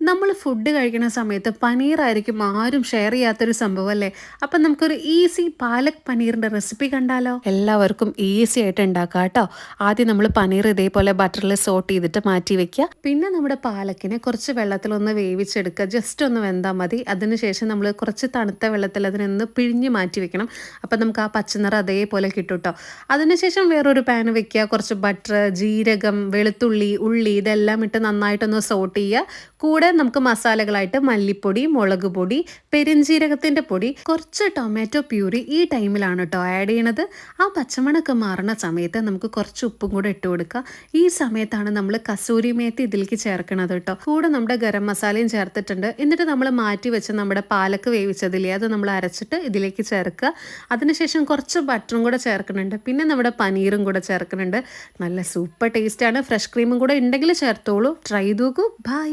നമ്മൾ ഫുഡ് കഴിക്കുന്ന സമയത്ത് പനീറായിരിക്കും ആരും ഷെയർ ചെയ്യാത്തൊരു സംഭവം അല്ലേ. അപ്പം നമുക്കൊരു ഈസി പാലക് പനീറിൻ്റെ റെസിപ്പി കണ്ടാലോ? എല്ലാവർക്കും ഈസി ആയിട്ട് ഉണ്ടാക്കാം കേട്ടോ. ആദ്യം നമ്മൾ പനീർ ഇതേപോലെ ബട്ടറിൽ സോട്ട് ചെയ്തിട്ട് മാറ്റി വെക്കുക. പിന്നെ നമ്മുടെ പാലക്കിനെ കുറച്ച് വെള്ളത്തിലൊന്ന് വേവിച്ചെടുക്കുക. ജസ്റ്റ് ഒന്ന് വെന്താൽ മതി. അതിനുശേഷം നമ്മൾ കുറച്ച് തണുത്ത വെള്ളത്തിൽ അതിനൊന്ന് പിഴിഞ്ഞ് മാറ്റി വെക്കണം. അപ്പം നമുക്ക് ആ പച്ചനിറം അതേപോലെ കിട്ടും കേട്ടോ. അതിനുശേഷം വേറൊരു പാൻ വെക്കുക. കുറച്ച് ബട്ടർ, ജീരകം, വെളുത്തുള്ളി, ഉള്ളി ഇതെല്ലാം ഇട്ട് നന്നായിട്ടൊന്ന് സോട്ട് ചെയ്യുക. കൂടെ നമുക്ക് മസാലകളായിട്ട് മല്ലിപ്പൊടി, മുളക് പൊടി, പെരിഞ്ജീരകത്തിൻ്റെ പൊടി, കുറച്ച് ടൊമാറ്റോ പ്യൂരി ഈ ടൈമിലാണ് കേട്ടോ ആഡ് ചെയ്യണത്. ആ പച്ചമണമൊക്കെ മാറുന്ന സമയത്ത് നമുക്ക് കുറച്ച് ഉപ്പും കൂടെ ഇട്ട് കൊടുക്കുക. ഈ സമയത്താണ് നമ്മൾ കസൂരി മേത്തി ഇതിലേക്ക് ചേർക്കണത് കേട്ടോ. കൂടെ നമ്മുടെ ഗരം മസാലയും ചേർത്തിട്ടുണ്ട്. എന്നിട്ട് നമ്മൾ മാറ്റി വെച്ച് നമ്മുടെ പാലക്ക് വേവിച്ചതില്ലേ അത് നമ്മൾ അരച്ചിട്ട് ഇതിലേക്ക് ചേർക്കുക. അതിനുശേഷം കുറച്ച് ബട്ടറും കൂടെ ചേർക്കുന്നുണ്ട്. പിന്നെ നമ്മുടെ പനീറും കൂടെ ചേർക്കുന്നുണ്ട്. നല്ല സൂപ്പർ ടേസ്റ്റാണ്. ഫ്രഷ് ക്രീമും കൂടെ ഉണ്ടെങ്കിൽ ചേർത്തോളൂ. ട്രൈ ചെയ്ത് നോക്കൂ. ബൈ.